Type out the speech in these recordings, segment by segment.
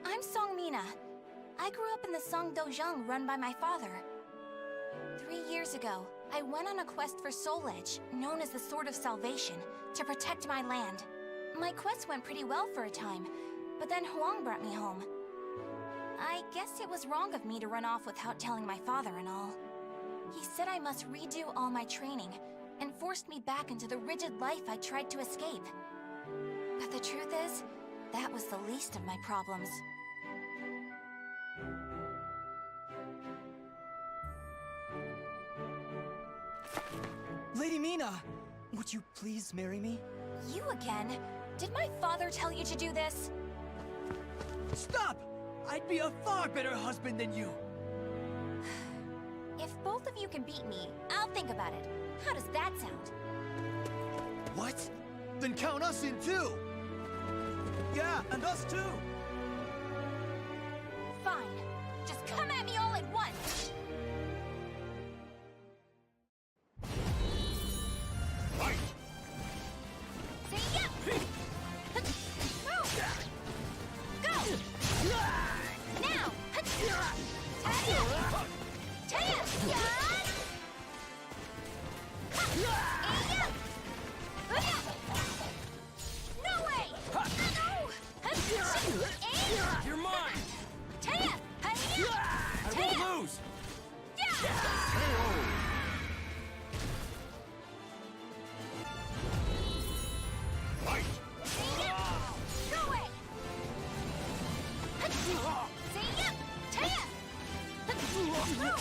I'm Seong Mi-Na. I grew up in the Song Dojang run by my father. 3 years ago, I went on a quest for Soul Edge, known as the Sword of Salvation, to protect my land. My quest went pretty well for a time, but then Huang brought me home. I guess it was wrong of me to run off without telling my father and all. He said I must redo all my training, and forced me back into the rigid life I tried to escape. But the truth is, that was the least of my problems. Lady Mina! Would you please marry me? You again? Did my father tell you to do this? Stop! I'd be a far better husband than you! If both of you can beat me, I'll think about it. How does that sound? What? Then count us in too! Yeah, and us too! Fine. Just come at me all at once! Fight! Say yep! Move! Go! Now! Taya! Taya! No way! No! You're mine! Taya! I won't lose! Fight! Go away! Say yep! Taya! Taya!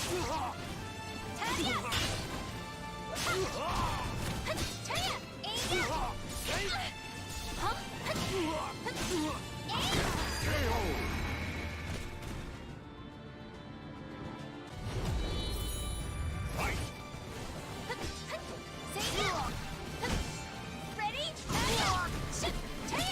Taya! Huh? Fight! Say yep! Ready? Taya!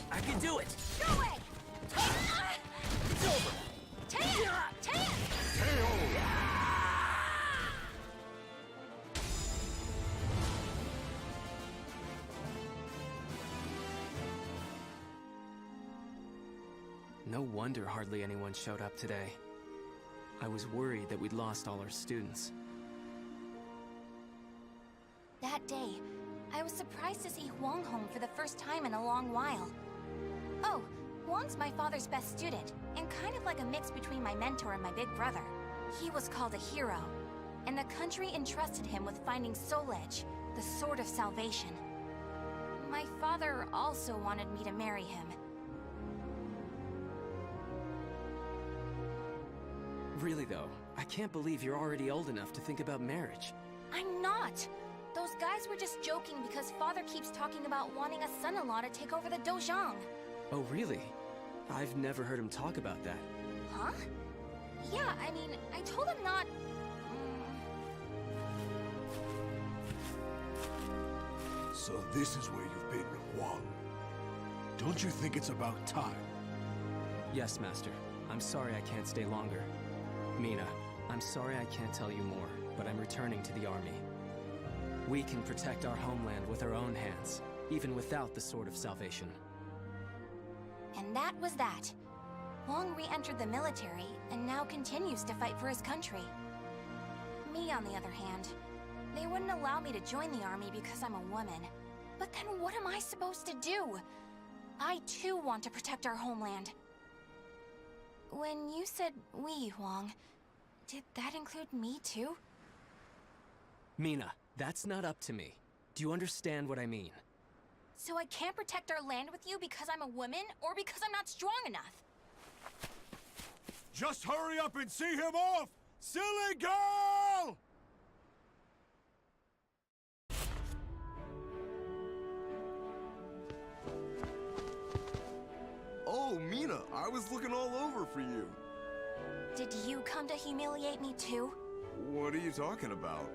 I can do it! Go away! It's over! Taya! No wonder hardly anyone showed up today. I was worried that we'd lost all our students. That day, I was surprised to see Huang home for the first time in a long while. Oh, Huang's my father's best student, and kind of like a mix between my mentor and my big brother. He was called a hero, and the country entrusted him with finding Soul Edge, the Sword of Salvation. My father also wanted me to marry him. Really though, I can't believe you're already old enough to think about marriage. I'm not! Those guys were just joking because father keeps talking about wanting a son-in-law to take over the Dojang. Oh really? I've never heard him talk about that. Huh? Yeah, I mean, I told him not... So this is where you've been, Huang. Don't you think it's about time? Yes, Master. I'm sorry I can't stay longer. Mina, I'm sorry I can't tell you more, but I'm returning to the army. We can protect our homeland with our own hands, even without the Sword of Salvation. And that was that. Huang re-entered the military, and now continues to fight for his country. Me, on the other hand, they wouldn't allow me to join the army because I'm a woman. But then what am I supposed to do? I too want to protect our homeland. When you said we, Huang, did that include me too? Mina, that's not up to me. Do you understand what I mean? So I can't protect our land with you because I'm a woman or because I'm not strong enough? Just hurry up and see him off! Silly girl! Oh, Mi-Na, I was looking all over for you. Did you come to humiliate me too? What are you talking about?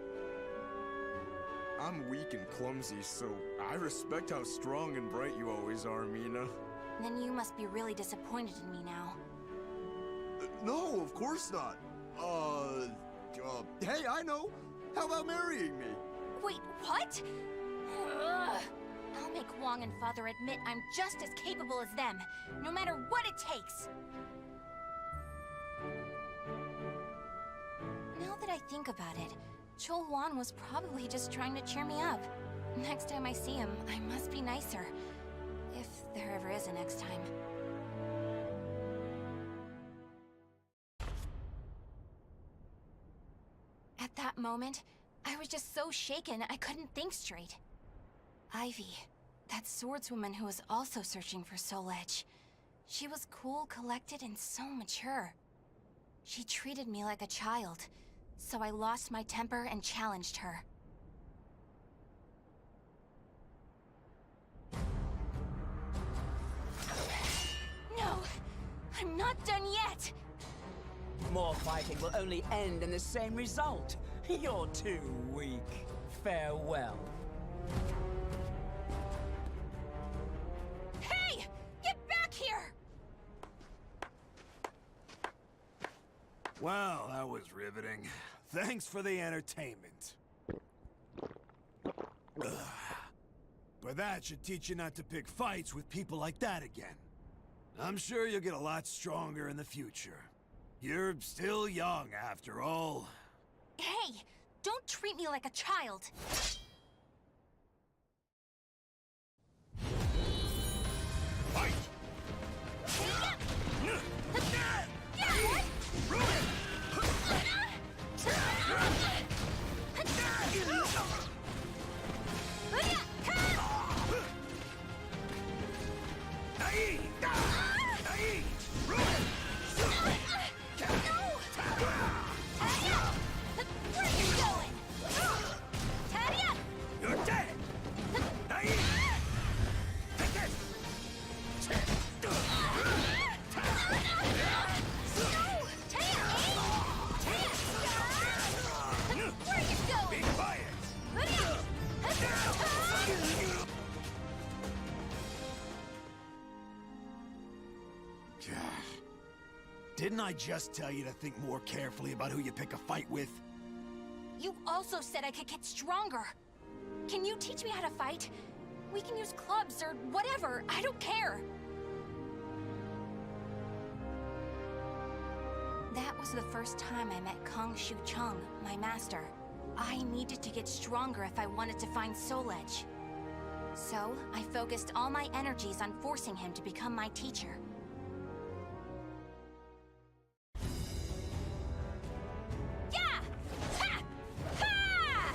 I'm weak and clumsy, so I respect how strong and bright you always are, Mi-Na. Then you must be really disappointed in me now. No, of course not. Hey, I know. How about marrying me? Wait, what? Ugh. I'll make Wong and Father admit I'm just as capable as them, no matter what it takes. Now that I think about it, Chol Wan was probably just trying to cheer me up. Next time I see him, I must be nicer. If there ever is a next time. At that moment, I was just so shaken I couldn't think straight. Ivy, that swordswoman who was also searching for Soul Edge. She was cool, collected, and so mature. She treated me like a child, so I lost my temper and challenged her. No! I'm not done yet! More fighting will only end in the same result. You're too weak. Farewell. Hey! Get back here! Well, that was riveting. Thanks for the entertainment. Ugh. But that should teach you not to pick fights with people like that again. I'm sure you'll get a lot stronger in the future. You're still young, after all. Hey! Don't treat me like a child! Fight! Where are you going? Tadia! You're dead! Take this! Where are you going? Be quiet! Didn't I just tell you to think more carefully about who you pick a fight with? You also said I could get stronger. Can you teach me how to fight? We can use clubs or whatever. I don't care. That was the first time I met Kong Shu Chung, my master. I needed to get stronger if I wanted to find Soul Edge. So, I focused all my energies on forcing him to become my teacher. Yeah! Ha! Ha!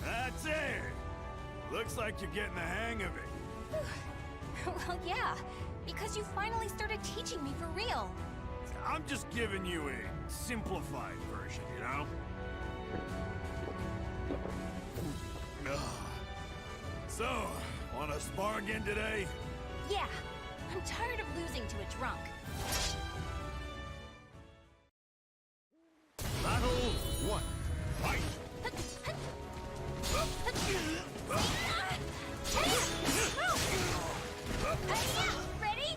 That's it! Looks like you're getting the hang of it. Well, yeah, because you finally started teaching me for real. I'm just giving you a simplified version, you know? Ugh. So, wanna spar again today? Yeah, I'm tired of losing to a drunk. Battle 1. Fight! Ready?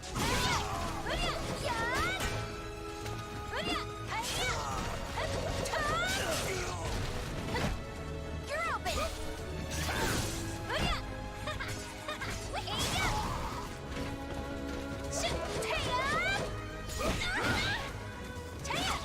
You're open! Taya!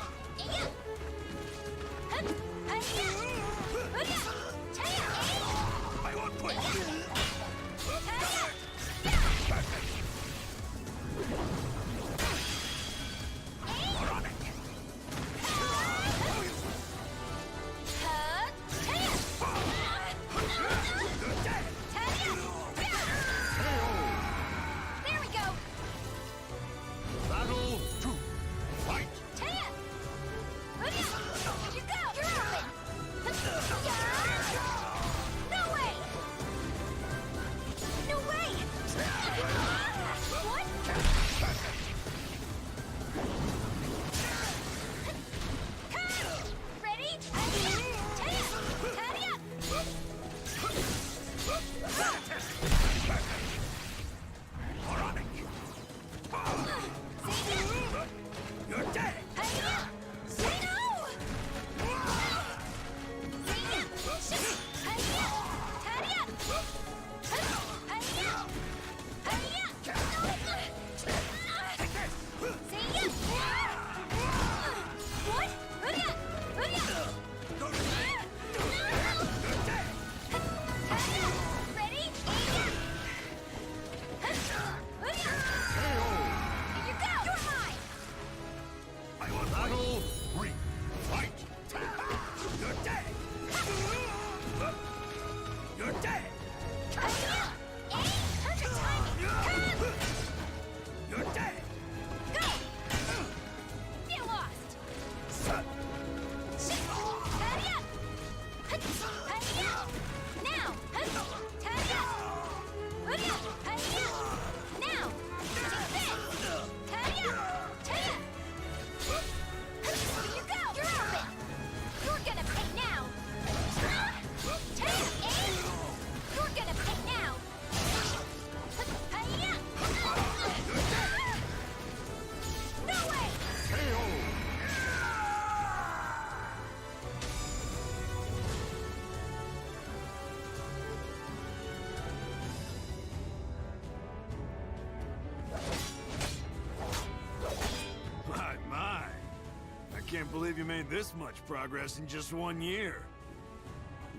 believe you made this much progress in just 1 year.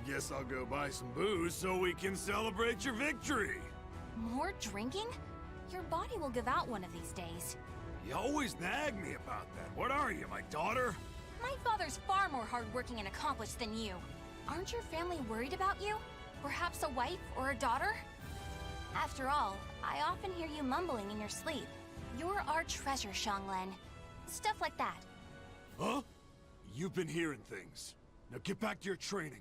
Guess I'll go buy some booze so we can celebrate your victory. More drinking? Your body will give out one of these days. You always nag me about that. What are you, my daughter? My father's far more hardworking and accomplished than you. Aren't your family worried about you? Perhaps a wife or a daughter? After all, I often hear you mumbling in your sleep. You're our treasure, Xianglen. Stuff like that. Huh? You've been hearing things. Now get back to your training.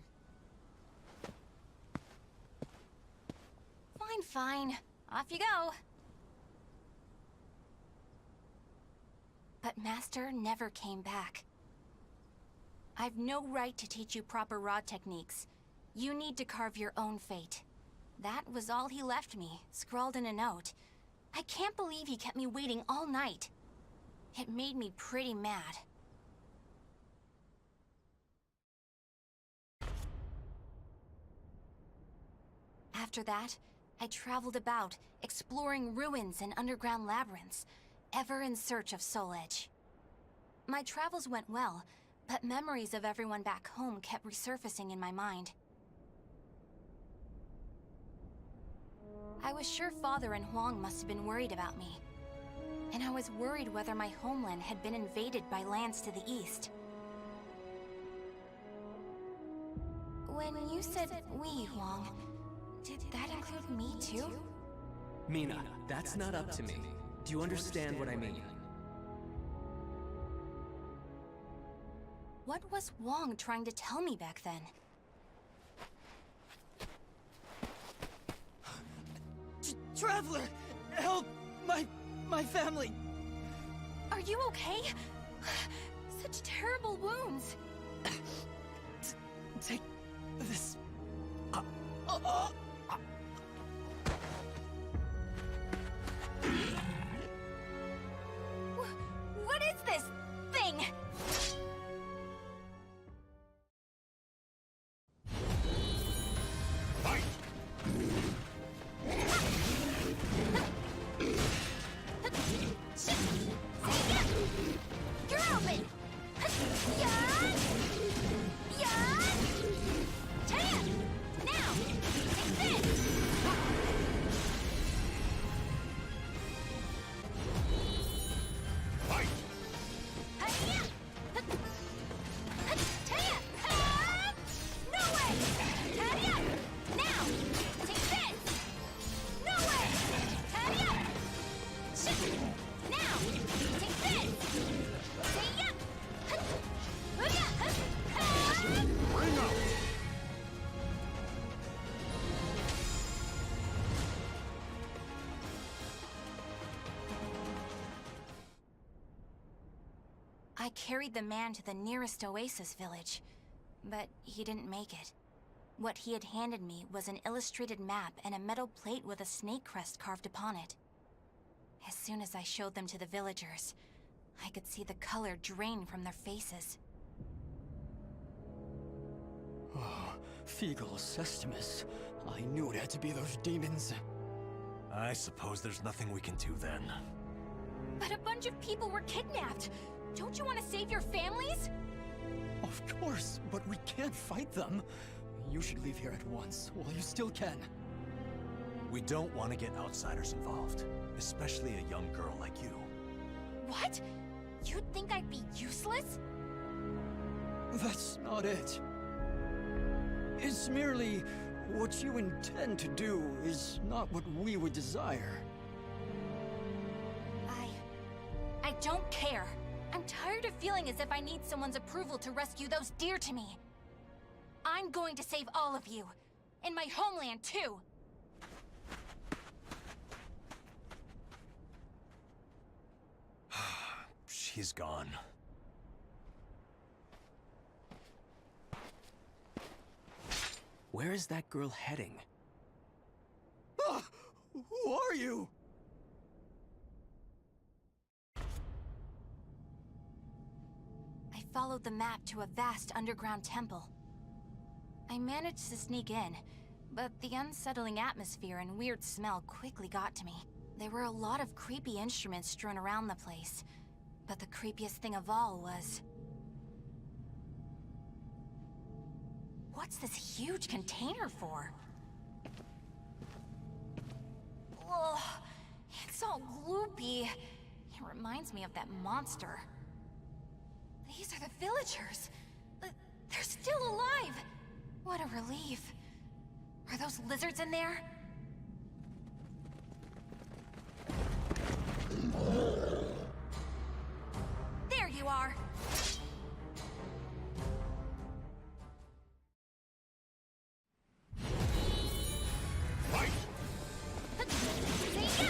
Fine, fine. Off you go. But Master never came back. I've no right to teach you proper rod techniques. You need to carve your own fate. That was all he left me, scrawled in a note. I can't believe he kept me waiting all night. It made me pretty mad. After that, I traveled about, exploring ruins and underground labyrinths, ever in search of Soul Edge. My travels went well, but memories of everyone back home kept resurfacing in my mind. I was sure Father and Huang must have been worried about me. And I was worried whether my homeland had been invaded by lands to the east. When you said we, Huang, did that include me too? Mi-Na, that's not up to me. Do you understand what I mean? What was Huang trying to tell me back then? Traveler! Help! My family! Are you okay? Such terrible wounds. Take this. What is this thing? Fight! You're open! Now! Take this! Fight! No way! Now! Take this! No way! Now! Take this! Bring up! I carried the man to the nearest oasis village, but he didn't make it. What he had handed me was an illustrated map and a metal plate with a snake crest carved upon it. As soon as I showed them to the villagers, I could see the color drain from their faces. Oh, Feegle Sestimus. I knew it had to be those demons. I suppose there's nothing we can do then. But a bunch of people were kidnapped! Don't you want to save your families? Of course, but we can't fight them. You should leave here at once, while you still can. We don't want to get outsiders involved, especially a young girl like you. What? You'd think I'd be useless? That's not it. It's merely what you intend to do is not what we would desire. I don't care. I'm tired of feeling as if I need someone's approval to rescue those dear to me. I'm going to save all of you. And my homeland, too. She's gone. Where is that girl heading? Ah, who are you? I followed the map to a vast underground temple. I managed to sneak in, but the unsettling atmosphere and weird smell quickly got to me. There were a lot of creepy instruments strewn around the place, but the creepiest thing of all was What's this huge container for? Ugh, it's all gloopy. It reminds me of that monster. These are the villagers. They're still alive. What a relief. Are those lizards in there? There you are. Fight! Fight! Fight!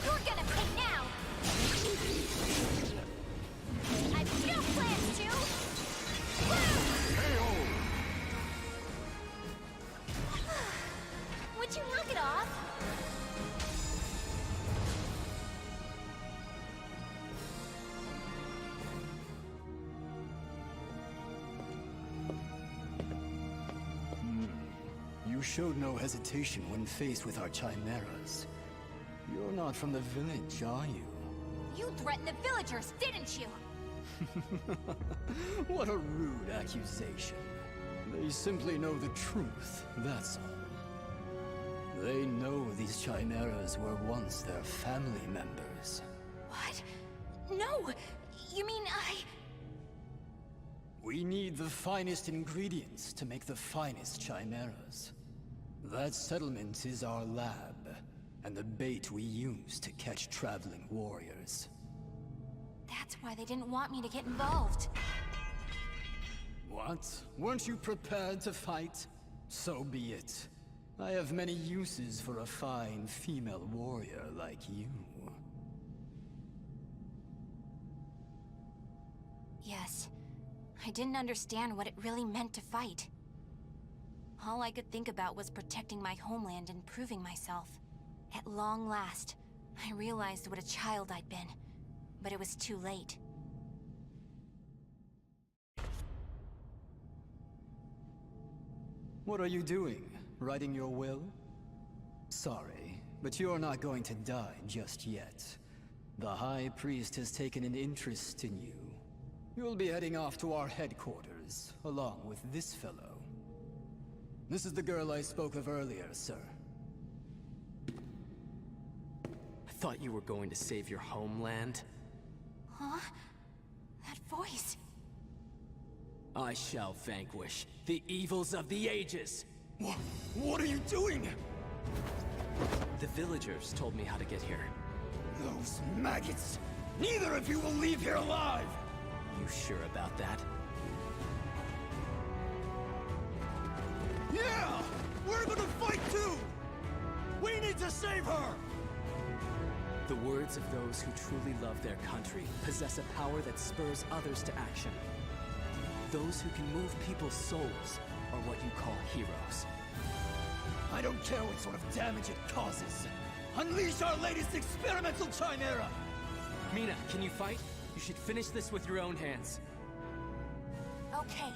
You're gonna pay now! I've no plans to! Would you knock it off? You showed no hesitation when faced with our chimeras. You're not from the village, are you? You threatened the villagers, didn't you? What a rude accusation. They simply know the truth, that's all. They know these chimeras were once their family members. What? No! You mean We need the finest ingredients to make the finest chimeras. That settlement is our lab, and the bait we use to catch traveling warriors. That's why they didn't want me to get involved. What? Weren't you prepared to fight? So be it. I have many uses for a fine female warrior like you. Yes. I didn't understand what it really meant to fight. All I could think about was protecting my homeland and proving myself. At long last, I realized what a child I'd been, but it was too late. What are you doing? Writing your will? Sorry, but you're not going to die just yet. The High Priest has taken an interest in you. You'll be heading off to our headquarters, along with this fellow. This is the girl I spoke of earlier, sir. I thought you were going to save your homeland. Huh? That voice. I shall vanquish the evils of the ages. What are you doing? The villagers told me how to get here. Those maggots! Neither of you will leave here alive! You sure about that? Yeah! We're gonna fight too! We need to save her! The words of those who truly love their country possess a power that spurs others to action. Those who can move people's souls are what you call heroes. I don't care what sort of damage it causes. Unleash our latest experimental chimera! Mi-Na, can you fight? You should finish this with your own hands. Okay.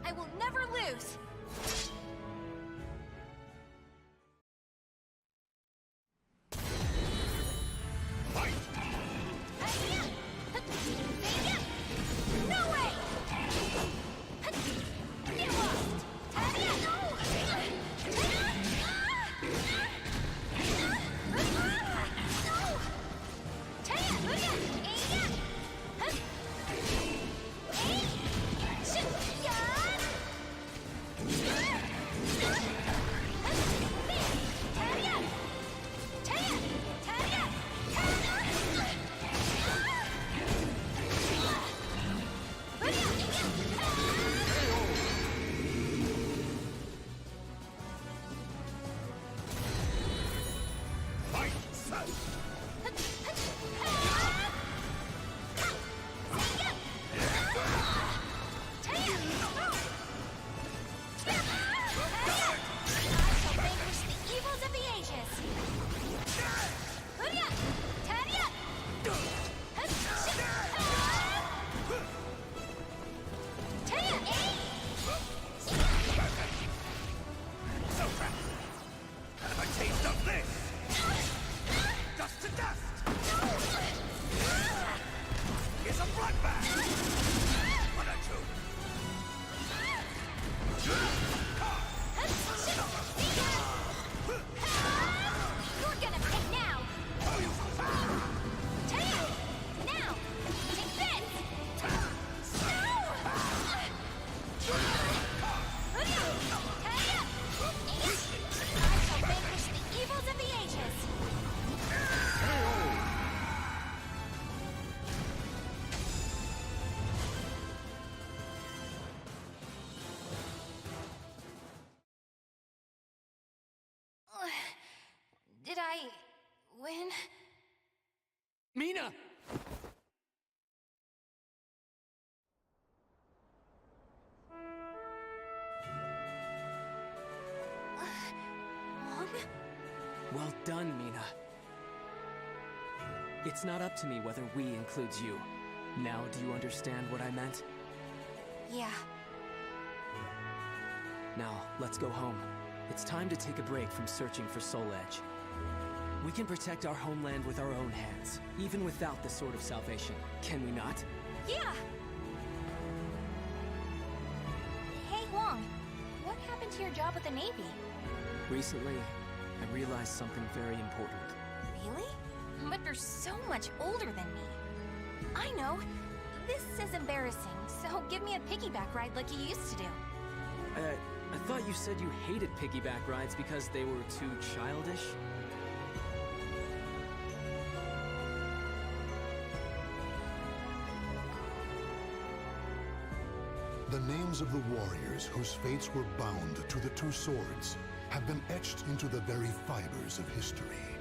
I will never lose! Fight! Hiya! bloodbath! What a joke! You're gonna pay now! Now! Take this! No! I shall vanquish the evils of the ages! Did I win? Mi-Na! Mom? Well done, Mi-Na. It's not up to me whether we includes you. Now, do you understand what I meant? Yeah. Now, let's go home. It's time to take a break from searching for Soul Edge. We can protect our homeland with our own hands, even without the Sword of Salvation, can we not? Yeah! Hey, Wong. What happened to your job with the Navy? Recently, I realized something very important. Really? But you're so much older than me. I know. This is embarrassing, so give me a piggyback ride like you used to do. I thought you said you hated piggyback rides because they were too childish? The names of the warriors whose fates were bound to the two swords have been etched into the very fibers of history.